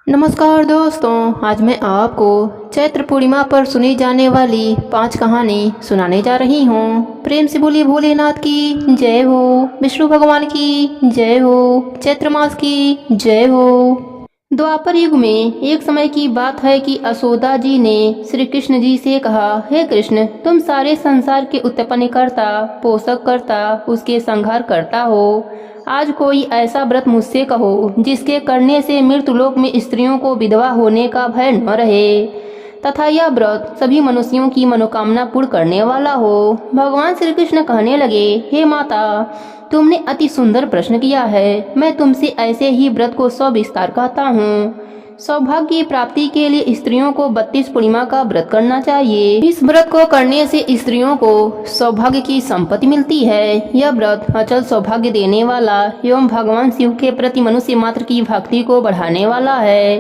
नमस्कार दोस्तों, आज मैं आपको चैत्र पूर्णिमा पर सुनी जाने वाली 5 कहानी सुनाने जा रही हूँ। प्रेम से बोलिए भोलेनाथ की जय हो, विष्णु भगवान की जय हो, चैत्र मास की जय हो। द्वापर युग में एक समय की बात है कि यशोदा जी ने श्री कृष्ण जी से कहा, हे कृष्ण, तुम सारे संसार के उत्पन्न करता, पोषक करता, उसके संहार करता हो। आज कोई ऐसा व्रत मुझसे कहो जिसके करने से मृत्युलोक में स्त्रियों को विधवा होने का भय न रहे तथा यह व्रत सभी मनुष्यों की मनोकामना पूर्ण करने वाला हो। भगवान श्री कृष्ण कहने लगे, हे माता, तुमने अति सुंदर प्रश्न किया है। मैं तुमसे ऐसे ही व्रत को सविस्तार कहता हूँ। सौभाग्य की प्राप्ति के लिए स्त्रियों को 32 पूर्णिमा का व्रत करना चाहिए। इस व्रत को करने से स्त्रियों को सौभाग्य की संपत्ति मिलती है। यह व्रत अचल सौभाग्य देने वाला एवं भगवान शिव के प्रति मनुष्य मात्र की भक्ति को बढ़ाने वाला है।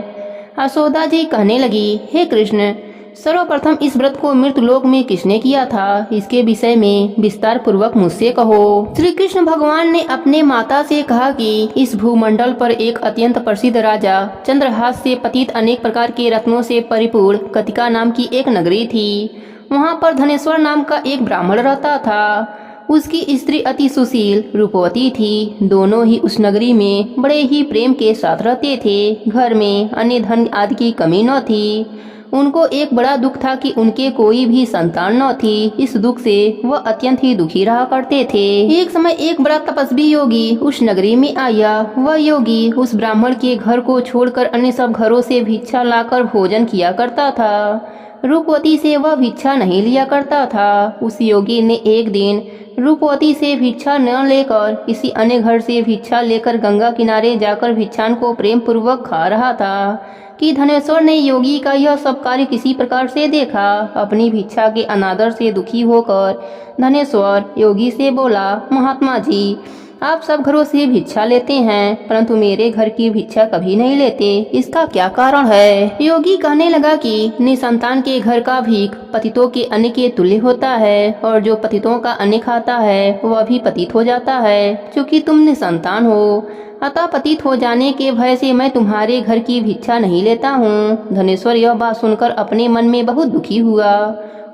यशोदा जी कहने लगी, हे कृष्ण, सर्वप्रथम इस व्रत को मृत्युलोक में किसने किया था, इसके विषय में विस्तार पूर्वक मुझसे कहो। श्री कृष्ण भगवान ने अपने माता से कहा कि इस भूमंडल पर एक अत्यंत प्रसिद्ध राजा चंद्रहास से पतित अनेक प्रकार के रत्नों से परिपूर्ण कतिका नाम की एक नगरी थी। वहाँ पर धनेश्वर नाम का एक ब्राह्मण रहता था। उसकी स्त्री अति सुशील रूपवती थी। दोनों ही उस नगरी में बड़े ही प्रेम के साथ रहते थे। घर में अन्य धन आदि की कमी न थी। उनको एक बड़ा दुख था कि उनके कोई भी संतान न थी। इस दुख से वह अत्यंत ही दुखी रहा करते थे। एक समय एक बड़ा तपस्वी योगी उस नगरी में आया। वह योगी उस ब्राह्मण के घर को छोड़कर अन्य सब घरों से भिक्षा लाकर भोजन किया करता था। रूपवती से वह भिक्षा नहीं लिया करता था। उस योगी ने एक दिन रूपवती से भिक्षा न लेकर किसी अन्य घर से भिक्षा लेकर गंगा किनारे जाकर भिक्षान को प्रेम पूर्वक खा रहा था कि धनेश्वर ने योगी का यह सब कार्य किसी प्रकार से देखा। अपनी भिक्षा के अनादर से दुखी होकर धनेश्वर योगी से बोला, महात्मा जी, आप सब घरों से भिक्षा लेते हैं परंतु मेरे घर की भिक्षा कभी नहीं लेते, इसका क्या कारण है? योगी कहने लगा कि निसंतान के घर का भीख पतितों के अन्न के तुल्य होता है और जो पतितों का अन्न खाता है वह भी पतित हो जाता है। चूँकि तुम निसंतान हो अतः पतित हो जाने के भय से मैं तुम्हारे घर की भिक्षा नहीं लेता हूँ। धनेश्वर यह बात सुनकर अपने मन में बहुत दुखी हुआ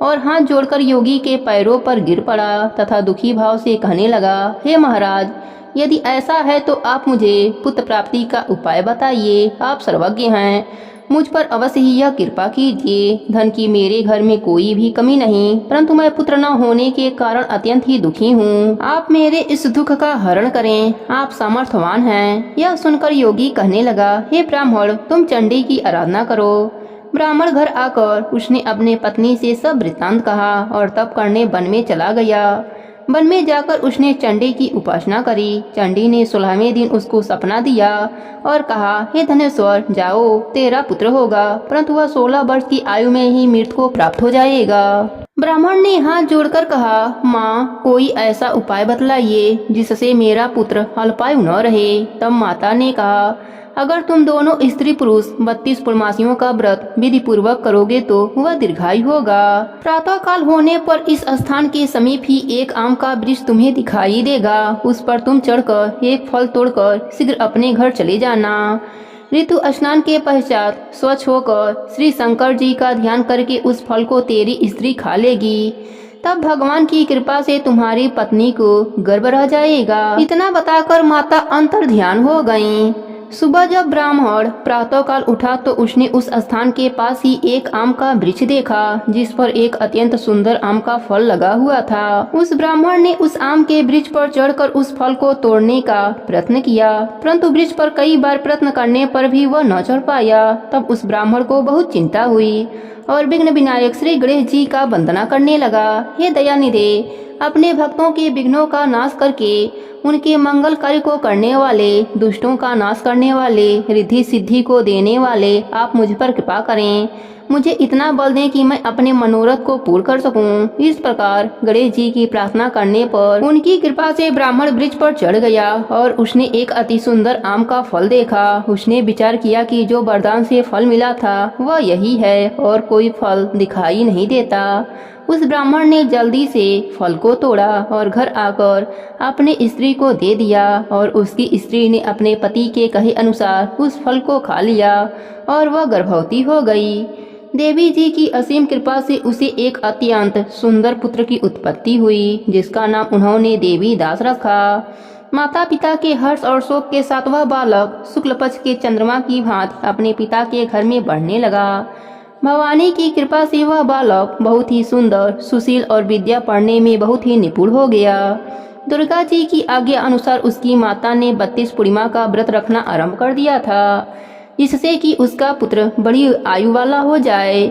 और हाथ जोड़कर योगी के पैरों पर गिर पड़ा तथा दुखी भाव से कहने लगा, हे महाराज, यदि ऐसा है तो आप मुझे पुत्र प्राप्ति का उपाय बताइए। आप सर्वज्ञ हैं, मुझ पर अवश्य ही यह कृपा कीजिए। धन की मेरे घर में कोई भी कमी नहीं, परंतु मैं पुत्र न होने के कारण अत्यंत ही दुखी हूँ। आप मेरे इस दुख का हरण करें, आप सामर्थ्यवान हैं। यह सुनकर योगी कहने लगा, हे ब्राह्मण, तुम चंडी की आराधना करो। ब्राह्मण घर आकर उसने अपने पत्नी से सब वृत्तांत कहा और तप करने वन में चला गया। वन में जाकर उसने चंडी की उपासना करी। चंडी ने 16वें दिन उसको सपना दिया और कहा, हे धनेश्वर, जाओ, तेरा पुत्र होगा, परंतु वह 16 वर्ष की आयु में ही मृत्यु को प्राप्त हो जाएगा। ब्राह्मण ने हाथ जोड़कर कहा, माँ, कोई ऐसा उपाय बतलाइए जिससे मेरा पुत्र अल्पायु न रहे। तब माता ने कहा, अगर तुम दोनों स्त्री पुरुष 32 पूर्णमासियों का व्रत विधि पूर्वक करोगे तो वह दीर्घायु होगा। प्रातः काल होने पर इस स्थान के समीप ही एक आम का वृक्ष तुम्हें दिखाई देगा। उस पर तुम चढ़कर एक फल तोड़कर शीघ्र अपने घर चले जाना। ऋतु स्नान के पश्चात स्वच्छ होकर श्री शंकर जी का ध्यान करके उस फल को तेरी स्त्री खा लेगी। तब भगवान की कृपा से तुम्हारी पत्नी को गर्भ रह जाएगा। इतना बताकर माता अंतर ध्यान हो गयीं। सुबह जब ब्राह्मण प्रातःकाल उठा तो उसने उस स्थान के पास ही एक आम का वृक्ष देखा जिस पर एक अत्यंत सुंदर आम का फल लगा हुआ था। उस ब्राह्मण ने उस आम के वृक्ष पर चढ़कर उस फल को तोड़ने का प्रयत्न किया, परंतु वृक्ष पर कई बार प्रयत्न करने पर भी वह न चढ़ पाया। तब उस ब्राह्मण को बहुत चिंता हुई और विघ्न विनायक श्री गणेश जी का वंदना करने लगा। हे दयानिधे, अपने भक्तों के विघ्नों का नाश करके उनके मंगल कार्य को करने वाले, दुष्टों का नाश करने वाले, रिद्धि सिद्धि को देने वाले, आप मुझ पर कृपा करें। मुझे इतना बल दें कि मैं अपने मनोरथ को पूर्ण कर सकूं। इस प्रकार गणेश जी की प्रार्थना करने पर उनकी कृपा से ब्राह्मण वृक्ष पर चढ़ गया और उसने एक अति सुंदर आम का फल देखा। उसने विचार किया कि जो वरदान से फल मिला था वह यही है और कोई फल दिखाई नहीं देता। उस ब्राह्मण ने जल्दी से फल को तोड़ा और घर आकर अपने स्त्री को दे दिया और उसकी स्त्री ने अपने पति के कहे अनुसार उस फल को खा लिया और वह गर्भवती हो गई। देवी जी की असीम कृपा से उसे एक अत्यंत सुंदर पुत्र की उत्पत्ति हुई, जिसका नाम उन्होंने देवी दास रखा। माता पिता के हर्ष और शोक के साथ वह बालक शुक्ल पक्ष के चंद्रमा की भांति अपने पिता के घर में बढ़ने लगा। भवानी की कृपा से वह बालक बहुत ही सुंदर, सुशील और विद्या पढ़ने में बहुत ही निपुण हो गया। दुर्गा जी की आज्ञा अनुसार उसकी माता ने 32 पूर्णिमा का व्रत रखना आरंभ कर दिया था, जिससे कि उसका पुत्र बड़ी आयु वाला हो जाए।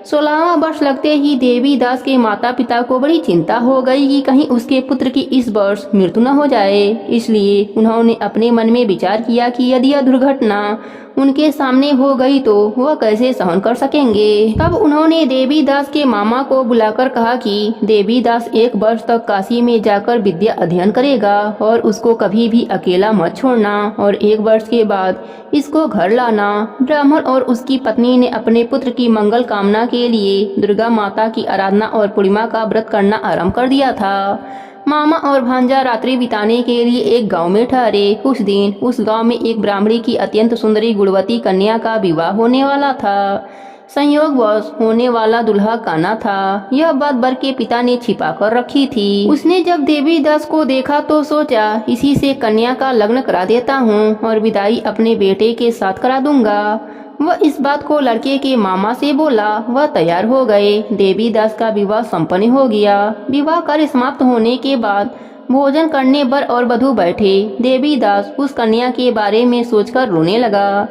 16वां वर्ष लगते ही देवी दास के माता पिता को बड़ी चिंता हो गई कि कहीं उसके पुत्र की इस वर्ष मृत्यु न हो जाए। इसलिए उन्होंने अपने मन में विचार किया कि यदि यह दुर्घटना उनके सामने हो गई तो वह कैसे सहन कर सकेंगे। तब उन्होंने देवी दास के मामा को बुलाकर कहा कि देवी दास 1 वर्ष तक काशी में जाकर विद्या अध्ययन करेगा और उसको कभी भी अकेला मत छोड़ना और 1 वर्ष के बाद इसको घर लाना। ब्राह्मण और उसकी पत्नी ने अपने पुत्र की मंगल कामना के लिए दुर्गा माता की आराधना और पूर्णिमा का व्रत करना आरंभ कर दिया था। मामा और भांजा रात्रि बिताने के लिए एक गांव में ठहरे। उस दिन उस गांव में एक ब्राह्मणी की अत्यंत सुंदरी गुणवती कन्या का विवाह होने वाला था। संयोगवश होने वाला दूल्हा काना था। यह बात वर के पिता ने छिपा कर रखी थी। उसने जब देवी दास को देखा तो सोचा इसी से कन्या का लग्न करा देता हूँ और विदाई अपने बेटे के साथ करा दूंगा। वह इस बात को लड़के के मामा से बोला। वह तैयार हो गए। देवी दास का विवाह संपन्न हो गया। विवाह कार्य समाप्त होने के बाद भोजन करने वर और वधू बैठे। देवी दास उस कन्या के बारे में सोचकर रोने लगा।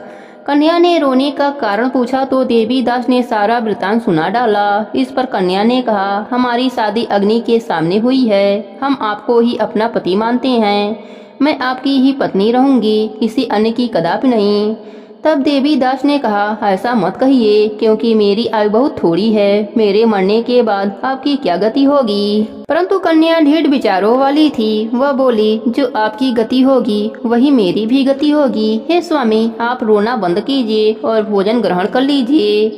कन्या ने रोने का कारण पूछा तो देवी दास ने सारा वृतांत सुना डाला। इस पर कन्या ने कहा, हमारी शादी अग्नि के सामने हुई है। हम आपको ही अपना पति मानते हैं। मैं आपकी ही पत्नी रहूंगी, किसी अन्य की कदापि नहीं। तब देवी दास ने कहा, ऐसा मत कहिए, क्योंकि मेरी आयु बहुत थोड़ी है। मेरे मरने के बाद आपकी क्या गति होगी। परंतु कन्या ढेर विचारों वाली थी। वह बोली, जो आपकी गति होगी वही मेरी भी गति होगी। हे स्वामी, आप रोना बंद कीजिए और भोजन ग्रहण कर लीजिए।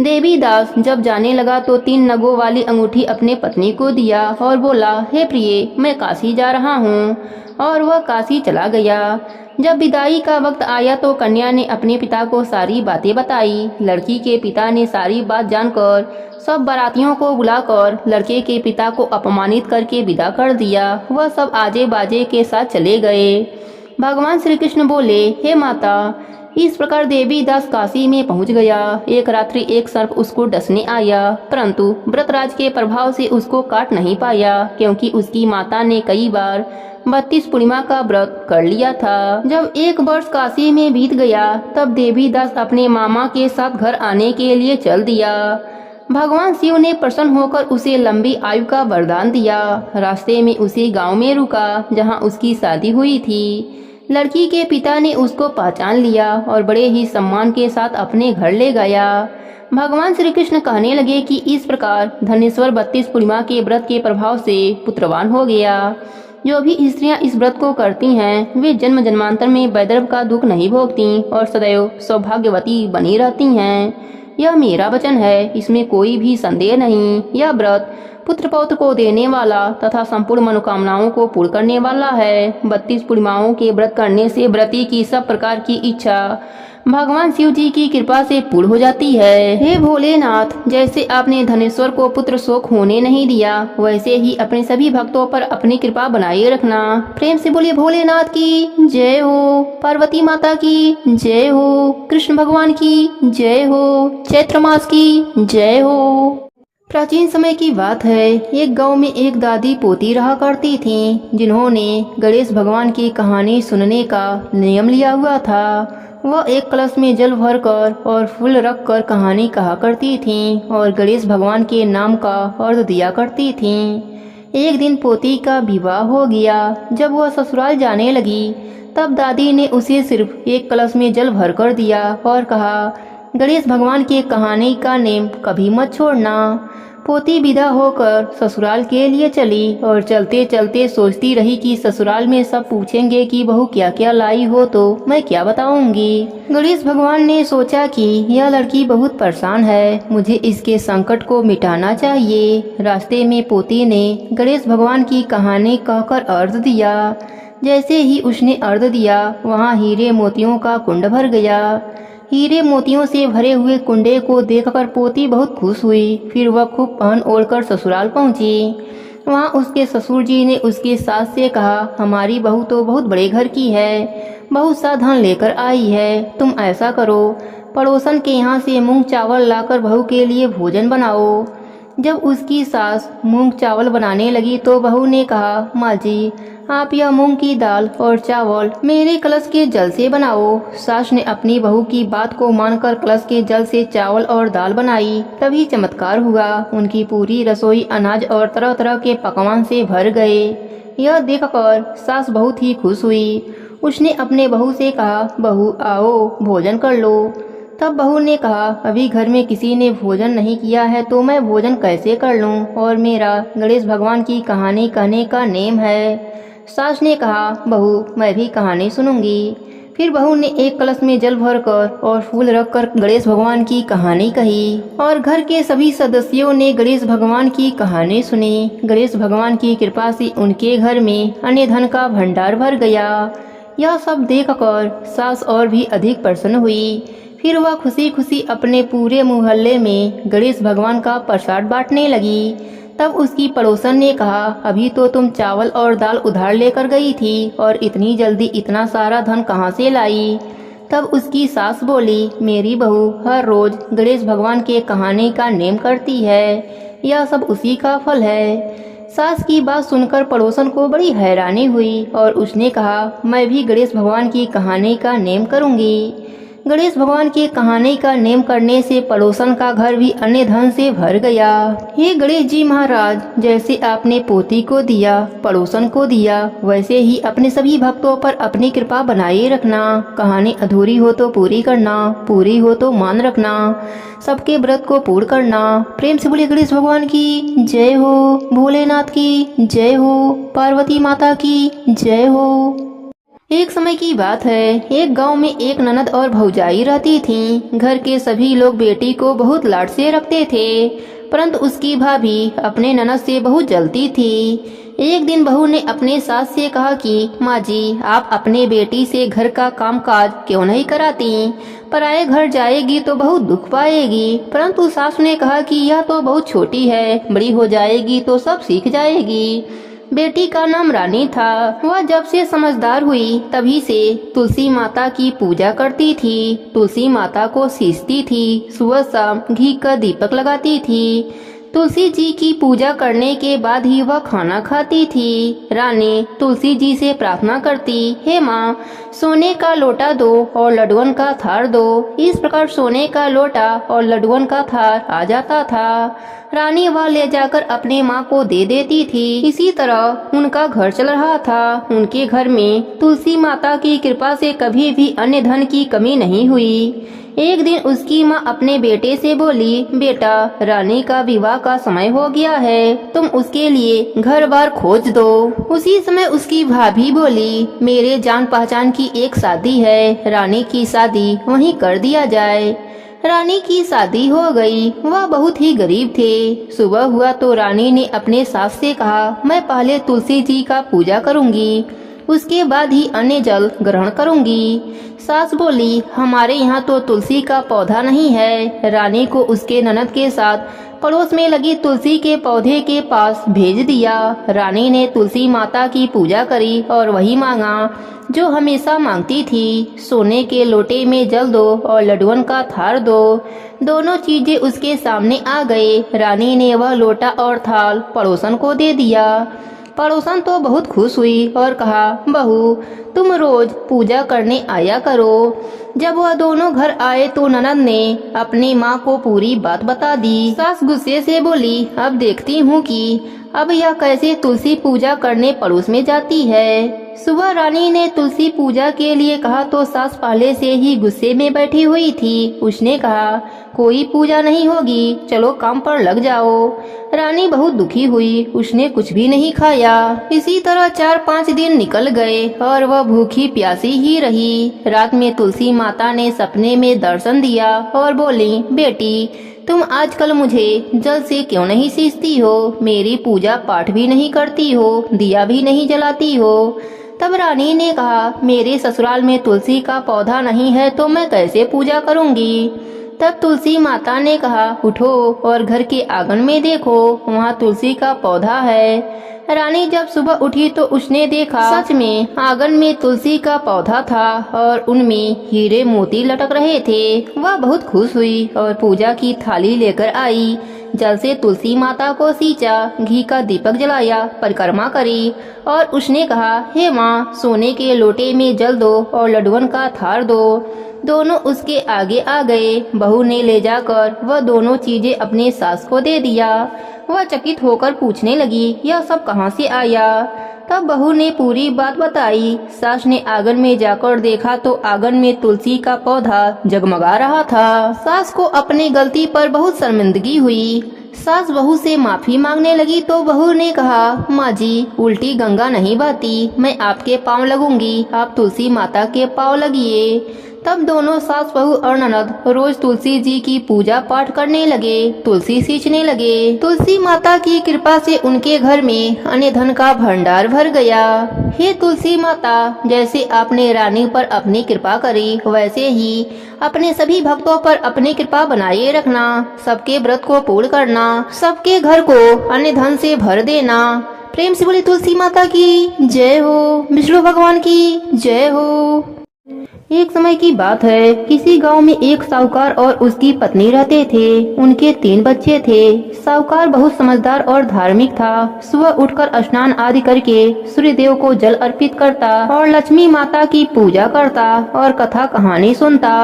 देवी दास जब जाने लगा तो 3 नगों वाली अंगूठी अपने पत्नी को दिया और बोला, हे प्रिय, मैं काशी जा रहा हूँ। और वह काशी चला गया। जब विदाई का वक्त आया तो कन्या ने अपने पिता को सारी बातें बताई। लड़की के पिता ने सारी बात जानकर सब बारातियों को बुलाकर लड़के के पिता को अपमानित करके विदा कर दिया। वह सब आजे बाजे के साथ चले गए। भगवान श्री कृष्ण बोले, हे माता, इस प्रकार देवी दास काशी में पहुंच गया। एक रात्रि एक सर्प उसको डसने आया, परंतु व्रतराज के प्रभाव से उसको काट नहीं पाया, क्योंकि उसकी माता ने कई बार 32 पूर्णिमा का व्रत कर लिया था। जब 1 वर्ष काशी में बीत गया तब देवी दास अपने मामा के साथ घर आने के लिए चल दिया। भगवान शिव ने प्रसन्न होकर उसे लंबी आयु का वरदान दिया। रास्ते में उसी गांव में रुका जहां उसकी शादी हुई थी। लड़की के पिता ने उसको पहचान लिया और बड़े ही सम्मान के साथ अपने घर ले गया। भगवान श्री कृष्ण कहने लगे कि इस प्रकार धनेश्वर 32 पूर्णिमा के व्रत के प्रभाव से पुत्रवान हो गया। जो भी स्त्रियां इस व्रत को करती हैं वे जन्म जन्मांतर में वैधर्भ का दुख नहीं भोगती और सदैव सौभाग्यवती बनी रहती हैं। यह मेरा वचन है, इसमें कोई भी संदेह नहीं। यह व्रत पुत्र पौत्र को देने वाला तथा संपूर्ण मनोकामनाओं को पूर्ण करने वाला है। 32 पूर्णिमाओं के व्रत करने से व्रती की सब प्रकार की इच्छा भगवान शिव जी की कृपा से पूर्ण हो जाती है। हे भोलेनाथ, जैसे आपने धनेश्वर को पुत्र शोक होने नहीं दिया, वैसे ही अपने सभी भक्तों पर अपनी कृपा बनाए रखना। प्रेम से बोलिए भोलेनाथ की जय हो, पार्वती माता की जय हो, कृष्ण भगवान की जय हो, चैत्र मास की जय हो। प्राचीन समय की बात है। एक गांव में एक दादी पोती रहा करती थीं, जिन्होंने गणेश भगवान की कहानी सुनने का नियम लिया हुआ था। वह एक कलश में जल भरकर और फूल रखकर कहानी कहा करती थीं और गणेश भगवान के नाम का अर्थ दिया करती थीं। एक दिन पोती का विवाह हो गया। जब वह ससुराल जाने लगी तब दादी ने उसे सिर्फ एक कलश में जल भरकर दिया और कहा, गणेश भगवान की कहानी का नेम कभी मत छोड़ना। पोती विदा होकर ससुराल के लिए चली और चलते चलते सोचती रही कि ससुराल में सब पूछेंगे कि बहू क्या क्या लाई हो तो मैं क्या बताऊंगी। गणेश भगवान ने सोचा कि यह लड़की बहुत परेशान है, मुझे इसके संकट को मिटाना चाहिए। रास्ते में पोती ने गणेश भगवान की कहानी कहकर अर्घ दिया। जैसे ही उसने अर्घ दिया वहाँ हीरे मोतियों का कुंड भर गया। हीरे मोतियों से भरे हुए कुंडे को देखकर पोती बहुत खुश हुई। फिर वह खूब पहन ओढ़कर ससुराल पहुंची। वहाँ उसके ससुर जी ने उसके सास से कहा, हमारी बहू तो बहुत बड़े घर की है, बहुत सा धन लेकर आई है। तुम ऐसा करो, पड़ोसन के यहाँ से मूंग चावल लाकर बहू के लिए भोजन बनाओ। जब उसकी सास मूंग चावल बनाने लगी तो बहू ने कहा, माँ जी आप यह मूंग की दाल और चावल मेरे कलश के जल से बनाओ। सास ने अपनी बहू की बात को मानकर कलश के जल से चावल और दाल बनाई। तभी चमत्कार हुआ, उनकी पूरी रसोई अनाज और तरह तरह के पकवान से भर गए। यह देखकर सास बहुत ही खुश हुई। उसने अपने बहू से कहा, बहू आओ भोजन कर लो। तब बहू ने कहा, अभी घर में किसी ने भोजन नहीं किया है तो मैं भोजन कैसे कर लूं, और मेरा गणेश भगवान की कहानी कहने का नेम है। सास ने कहा, बहू मैं भी कहानी सुनूंगी। फिर बहू ने एक कलश में जल भरकर और फूल रखकर गणेश भगवान की कहानी कही और घर के सभी सदस्यों ने गणेश भगवान की कहानी सुनी। गणेश भगवान की कृपा से उनके घर में अन्य धन का भंडार भर गया। यह सब देखकर सास और भी अधिक प्रसन्न हुई। फिर वह खुशी खुशी अपने पूरे मोहल्ले में गणेश भगवान का प्रसाद बांटने लगी। तब उसकी पड़ोसन ने कहा, अभी तो तुम चावल और दाल उधार लेकर गई थी और इतनी जल्दी इतना सारा धन कहाँ से लाई। तब उसकी सास बोली, मेरी बहू हर रोज गणेश भगवान के कहानी का नेम करती है, यह सब उसी का फल है। सास की बात सुनकर पड़ोसन को बड़ी हैरानी हुई और उसने कहा, मैं भी गणेश भगवान की कहानी का नेम करूंगी। गणेश भगवान की कहानी का नेम करने से पड़ोसन का घर भी अन्य धन से भर गया। हे गणेश जी महाराज, जैसे आपने पोती को दिया, पड़ोसन को दिया, वैसे ही अपने सभी भक्तों पर अपनी कृपा बनाए रखना। कहानी अधूरी हो तो पूरी करना, पूरी हो तो मान रखना, सबके व्रत को पूर्ण करना। प्रेम से बोलिए गणेश भगवान की जय हो, भोलेनाथ की जय हो, पार्वती माता की जय हो। एक समय की बात है, एक गांव में एक ननद और भौजाई रहती थीं। घर के सभी लोग बेटी को बहुत लाड से रखते थे, परंतु उसकी भाभी अपने ननद से बहुत जलती थी। एक दिन बहू ने अपने सास से कहा कि माँ जी आप अपने बेटी से घर का कामकाज क्यों नहीं कराती, पराए घर जाएगी तो बहुत दुख पाएगी। परंतु सास ने कहा कि यह तो बहुत छोटी है, बड़ी हो जाएगी तो सब सीख जाएगी। बेटी का नाम रानी था। वह जब से समझदार हुई तभी से तुलसी माता की पूजा करती थी। तुलसी माता को सींचती थी, सुबह शाम घी का दीपक लगाती थी। तुलसी जी की पूजा करने के बाद ही वह खाना खाती थी। रानी तुलसी जी से प्रार्थना करती, हे माँ सोने का लोटा दो और लड्डुअन का थार दो। इस प्रकार सोने का लोटा और लड्डुअन का थार आ जाता था। रानी वह ले जाकर अपने माँ को दे देती थी। इसी तरह उनका घर चल रहा था। उनके घर में तुलसी माता की कृपा से कभी भी अन्य धन की कमी नहीं हुई। एक दिन उसकी माँ अपने बेटे से बोली, बेटा रानी का विवाह का समय हो गया है, तुम उसके लिए घर बार खोज दो। उसी समय उसकी भाभी बोली, मेरे जान पहचान की एक शादी है, रानी की शादी वहीं कर दिया जाए। रानी की शादी हो गई। वह बहुत ही गरीब थे। सुबह हुआ तो रानी ने अपने सास से कहा, मैं पहले तुलसी जी का पूजा करूंगी, उसके बाद ही अन्य जल ग्रहण करूंगी। सास बोली, हमारे यहाँ तो तुलसी का पौधा नहीं है। रानी को उसके ननद के साथ पड़ोस में लगी तुलसी के पौधे के पास भेज दिया। रानी ने तुलसी माता की पूजा करी और वही मांगा जो हमेशा मांगती थी, सोने के लोटे में जल दो और लड्डुअन का थार दो। दोनों चीजें उसके सामने आ गए। रानी ने वह लोटा और थाल पड़ोसन को दे दिया। पड़ोसन तो बहुत खुश हुई और कहा, बहू तुम रोज पूजा करने आया करो। जब वह दोनों घर आए तो ननद ने अपनी माँ को पूरी बात बता दी। सास गुस्से से बोली, अब देखती हूँ कि अब यह कैसे तुलसी पूजा करने पड़ोस में जाती है। सुबह रानी ने तुलसी पूजा के लिए कहा तो सास पहले से ही गुस्से में बैठी हुई थी। उसने कहा, कोई पूजा नहीं होगी, चलो काम पर लग जाओ। रानी बहुत दुखी हुई, उसने कुछ भी नहीं खाया। इसी तरह 4-5 दिन निकल गए और वह भूखी प्यासी ही रही। रात में तुलसी माता ने सपने में दर्शन दिया और बोली, बेटी तुम आजकल मुझे जल से क्यों नहीं सींचती हो, मेरी पूजा पाठ भी नहीं करती हो, दिया भी नहीं जलाती हो। तब रानी ने कहा, मेरे ससुराल में तुलसी का पौधा नहीं है तो मैं कैसे पूजा करूंगी। तब तुलसी माता ने कहा, उठो और घर के आंगन में देखो, वहाँ तुलसी का पौधा है। रानी जब सुबह उठी तो उसने देखा सच में आंगन में तुलसी का पौधा था और उनमें हीरे मोती लटक रहे थे। वह बहुत खुश हुई और पूजा की थाली लेकर आई। जल से तुलसी माता को सींचा, घी का दीपक जलाया, परिक्रमा करी और उसने कहा, हे माँ, सोने के लोटे में जल दो और लड्डुअन का थार दो। दोनों उसके आगे आ गए। बहू ने ले जाकर वह दोनों चीजें अपने सास को दे दिया। वह चकित होकर पूछने लगी, यह सब कहाँ से आया। तब बहू ने पूरी बात बताई। सास ने आंगन में जाकर देखा तो आंगन में तुलसी का पौधा जगमगा रहा था। सास को अपनी गलती पर बहुत शर्मिंदगी हुई। सास बहू से माफी मांगने लगी तो बहू ने कहा, माँ जी, उल्टी गंगा नहीं बहती, मैं आपके पाँव लगूंगी, आप तुलसी माता के पाँव लगिए। तब दोनों सास बहू और ननद रोज तुलसी जी की पूजा पाठ करने लगे, तुलसी सींचने लगे। तुलसी माता की कृपा से उनके घर में अन्न धन का भंडार भर गया। हे तुलसी माता, जैसे आपने रानी पर अपनी कृपा करी, वैसे ही अपने सभी भक्तों पर अपनी कृपा बनाए रखना। सबके व्रत को पूर्ण करना, सबके घर को अन्न धन से भर देना। प्रेम से बोली तुलसी माता की जय हो, विष्णु भगवान की जय हो। एक समय की बात है, किसी गांव में एक साहूकार और उसकी पत्नी रहते थे। उनके 3 बच्चे थे। साहूकार बहुत समझदार और धार्मिक था। सुबह उठकर स्नान आदि करके सूर्य देव को जल अर्पित करता और लक्ष्मी माता की पूजा करता और कथा कहानी सुनता।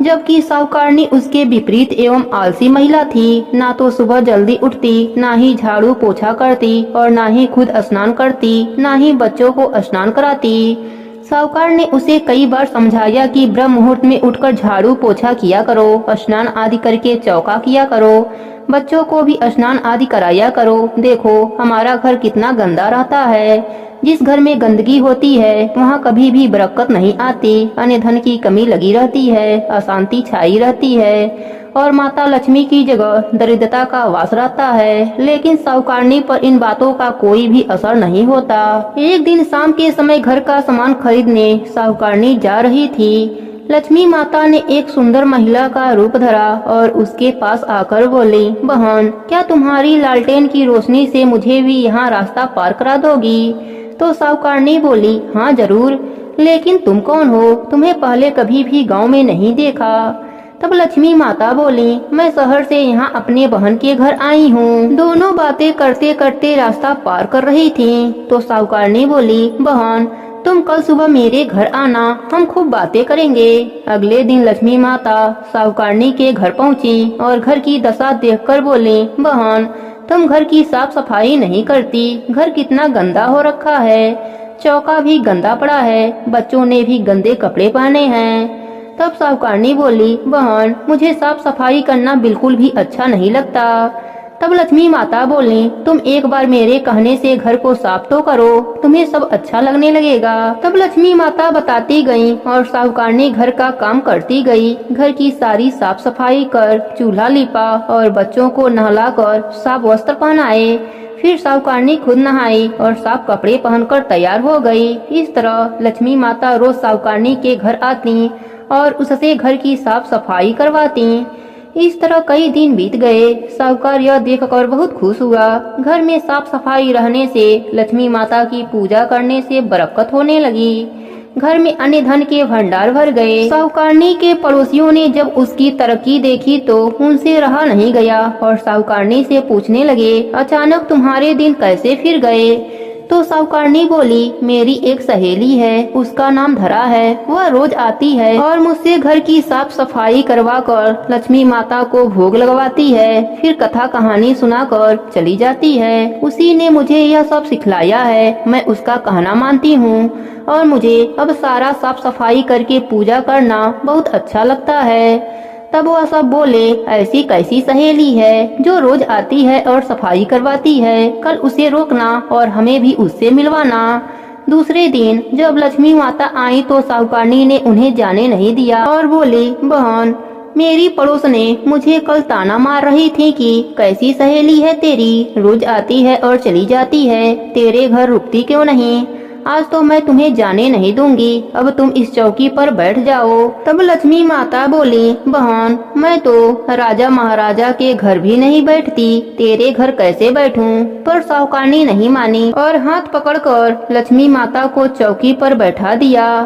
जबकि साहूकारनी उसके विपरीत एवं आलसी महिला थी। ना तो सुबह जल्दी उठती, ना ही झाड़ू पोछा करती और ना ही खुद स्नान करती, ना ही बच्चों को स्नान कराती। साहूकार ने उसे कई बार समझाया कि ब्रह्म मुहूर्त में उठकर झाड़ू पोछा किया करो, स्नान आदि करके चौका किया करो, बच्चों को भी स्नान आदि कराया करो। देखो हमारा घर कितना गंदा रहता है। जिस घर में गंदगी होती है वहाँ कभी भी बरकत नहीं आती, अन्न धन की कमी लगी रहती है, अशांति छाई रहती है और माता लक्ष्मी की जगह दरिद्रता का वास रहता है। लेकिन साहूकारनी पर इन बातों का कोई भी असर नहीं होता। एक दिन शाम के समय घर का सामान खरीदने साहूकारनी जा रही थी। लक्ष्मी माता ने एक सुंदर महिला का रूप धरा और उसके पास आकर बोली, बहन, क्या तुम्हारी लालटेन की रोशनी से मुझे भी यहाँ रास्ता पार करा दोगी। तो साहूकारनी बोली, हाँ जरूर, लेकिन तुम कौन हो, तुम्हें पहले कभी भी गांव में नहीं देखा। तब लक्ष्मी माता बोली, मैं शहर से यहाँ अपने बहन के घर आई हूँ। दोनों बातें करते करते रास्ता पार कर रही थीं। तो साहूकारनी बोली, बहन, तुम कल सुबह मेरे घर आना, हम खूब बातें करेंगे। अगले दिन लक्ष्मी माता साहूकारनी के घर पहुँची और घर की दशा देखकर बोली, बहन, तुम घर की साफ सफाई नहीं करती, घर कितना गंदा हो रखा है, चौका भी गंदा पड़ा है, बच्चों ने भी गंदे कपड़े पहने हैं। तब साहूकारनी बोली, बहन, मुझे साफ सफाई करना बिल्कुल भी अच्छा नहीं लगता। तब लक्ष्मी माता बोली, तुम एक बार मेरे कहने से घर को साफ तो करो, तुम्हें सब अच्छा लगने लगेगा। तब लक्ष्मी माता बताती गई और साहूकारनी घर का काम करती गई। घर की सारी साफ सफाई कर, चूल्हा लिपा और बच्चों को नहलाकर साफ वस्त्र पहनाए। फिर साहूकारनी खुद नहाई और साफ कपड़े पहनकर तैयार हो गई। इस तरह लक्ष्मी माता रोज साहूकारनी के घर आती और उससे घर की साफ सफाई करवाती। इस तरह कई दिन बीत गए। साहूकार यह देखकर बहुत खुश हुआ। घर में साफ सफाई रहने से, लक्ष्मी माता की पूजा करने से बरकत होने लगी। घर में अन्न धन के भंडार भर गए। साहूकारनी के पड़ोसियों ने जब उसकी तरक्की देखी तो उनसे रहा नहीं गया और साहूकारनी से पूछने लगे, अचानक तुम्हारे दिन कैसे फिर गए। तो साहूकारनी बोली, मेरी एक सहेली है, उसका नाम धरा है, वह रोज आती है और मुझसे घर की साफ सफाई करवा कर लक्ष्मी माता को भोग लगवाती है, फिर कथा कहानी सुनाकर चली जाती है। उसी ने मुझे यह सब सिखलाया है, मैं उसका कहना मानती हूँ और मुझे अब सारा साफ सफाई करके पूजा करना बहुत अच्छा लगता है। तब वह सब बोले, ऐसी कैसी सहेली है जो रोज आती है और सफाई करवाती है, कल उसे रोकना और हमें भी उससे मिलवाना। दूसरे दिन जब लक्ष्मी माता आई तो साहूकारनी ने उन्हें जाने नहीं दिया और बोली, बहन, मेरी पड़ोस ने मुझे कल ताना मार रही थी कि कैसी सहेली है तेरी, रोज आती है और चली जाती है, तेरे घर रुकती क्यों नहीं। आज तो मैं तुम्हें जाने नहीं दूंगी, अब तुम इस चौकी पर बैठ जाओ। तब लक्ष्मी माता बोली, बहन, मैं तो राजा महाराजा के घर भी नहीं बैठती, तेरे घर कैसे बैठूं? पर साहूकारनी नहीं मानी और हाथ पकड़कर लक्ष्मी माता को चौकी पर बैठा दिया।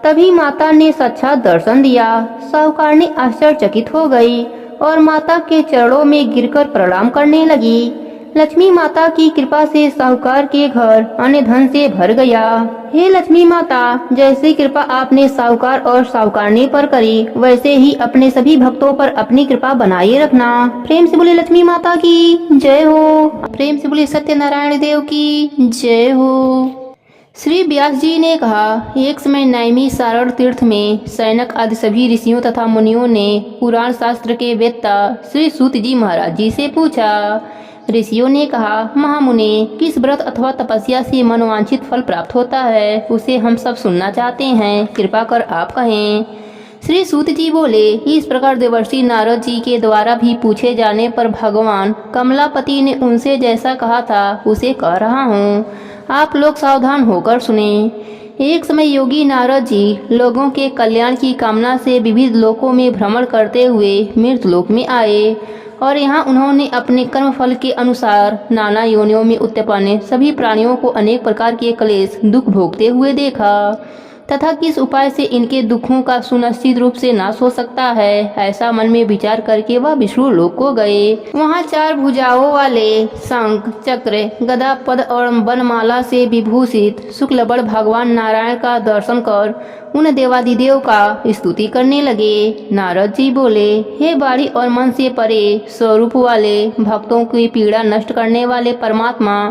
तभी माता ने साक्षात दर्शन दिया। साहूकारनी आश्चर्यचकित हो गई और माता के चरणों में गिरकर प्रणाम करने लगी। लक्ष्मी माता की कृपा से साहूकार के घर अन्न धन से भर गया। हे लक्ष्मी माता, जैसी कृपा आपने साहूकार और साहूकारनी पर करी, वैसे ही अपने सभी भक्तों पर अपनी कृपा बनाए रखना। प्रेम से बोले लक्ष्मी माता की जय हो। प्रेम से बोले सत्यनारायण देव की जय हो। श्री व्यास जी ने कहा, एक समय नैमी सारण तीर्थ में सैनक आदि सभी ऋषियों तथा मुनियों ने पुराण शास्त्र के वेत्ता श्री सूत जी महाराज जी से पूछा। ऋषियों ने कहा, महामुनि, किस व्रत अथवा तपस्या से मनोवांछित फल प्राप्त होता है, उसे हम सब सुनना चाहते हैं, कृपा कर आप कहें। श्री सूत जी बोले, इस प्रकार देवर्षि नारद जी के द्वारा भी पूछे जाने पर भगवान कमलापति ने उनसे जैसा कहा था उसे कह रहा हूँ, आप लोग सावधान होकर सुने। एक समय योगी नारद जी लोगों के कल्याण की कामना से विविध लोकों में भ्रमण करते हुए मृतलोक में आए और यहाँ उन्होंने अपने कर्म फल के अनुसार नाना योनियों में उत्पन्न सभी प्राणियों को अनेक प्रकार के क्लेश दुख भोगते हुए देखा तथा किस उपाय से इनके दुखों का सुनिश्चित रूप से नाश हो सकता है, ऐसा मन में विचार करके वह विष्णु लोक को गए। वहाँ 4 भुजाओं वाले शंख, चक्र, गदा, पद और वनमाला से विभूषित शुक्लबड़ भगवान नारायण का दर्शन कर उन देवादिदेव का स्तुति करने लगे। नारद जी बोले, हे बाड़ी और मन से परे स्वरूप वाले, भक्तों की पीड़ा नष्ट करने वाले परमात्मा,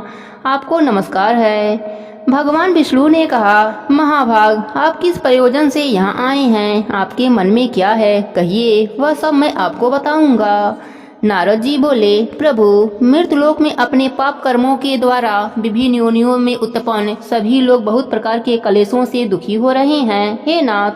आपको नमस्कार है। भगवान विष्णु ने कहा, महाभाग, आप किस प्रयोजन से यहाँ आए हैं, आपके मन में क्या है, कहिए, वह सब मैं आपको बताऊंगा। नारद जी बोले, प्रभु, मृतलोक में अपने पाप कर्मों के द्वारा विभिन्न योनियों में उत्पन्न सभी लोग बहुत प्रकार के कलेशों से दुखी हो रहे हैं। हे नाथ,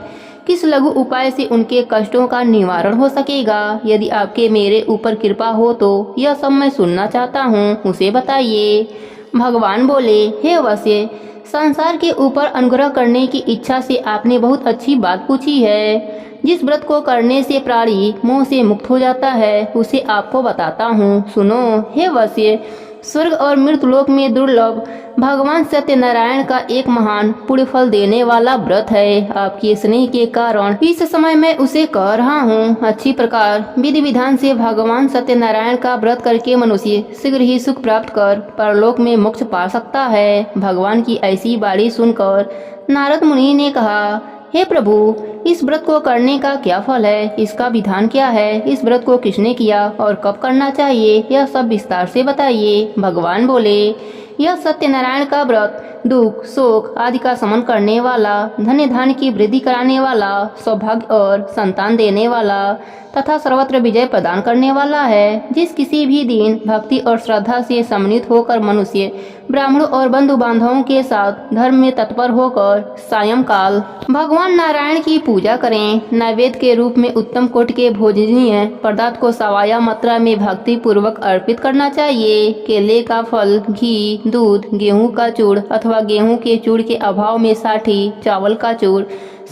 किस लघु उपाय से उनके कष्टों का निवारण हो सकेगा? यदि आपके मेरे ऊपर कृपा हो तो यह सब मैं सुनना चाहता हूँ, उसे बताइए। भगवान बोले, हे वश्य, संसार के ऊपर अनुग्रह करने की इच्छा से आपने बहुत अच्छी बात पूछी है। जिस व्रत को करने से प्राणी मोह से मुक्त हो जाता है उसे आपको बताता हूँ, सुनो। हे वश्य, स्वर्ग और मृतलोक में दुर्लभ भगवान सत्यनारायण का एक महान पुण्य फल देने वाला व्रत है। आपके स्नेह के कारण इस समय मैं उसे कह रहा हूँ। अच्छी प्रकार विधि विधान से भगवान सत्यनारायण का व्रत करके मनुष्य शीघ्र ही सुख प्राप्त कर परलोक में मोक्ष पा सकता है। भगवान की ऐसी बाणी सुनकर नारद मुनि ने कहा, हे प्रभु, इस व्रत को करने का क्या फल है, इसका विधान क्या है, इस व्रत को किसने किया और कब करना चाहिए, यह सब विस्तार से बताइए। भगवान बोले, यह सत्यनारायण का व्रत दुख शोक आदि का शमन करने वाला, धन्य धान्य की वृद्धि कराने वाला, सौभाग्य और संतान देने वाला तथा सर्वत्र विजय प्रदान करने वाला है। जिस किसी भी दिन भक्ति और श्रद्धा से सम्मिलित होकर मनुष्य ब्राह्मणों और बंधु बांधवों के साथ धर्म में तत्पर होकर सायंकाल भगवान नारायण की पूजा करें, नैवेद्य के रूप में उत्तम कोटि के भोजनीय पदार्थ को सवाया मात्रा में भक्ति पूर्वक अर्पित करना चाहिए। केले का फल, घी, दूध, गेहूं का चूड़ अथवा गेहूं के चूड़ के अभाव में साठी, चावल का चूड़,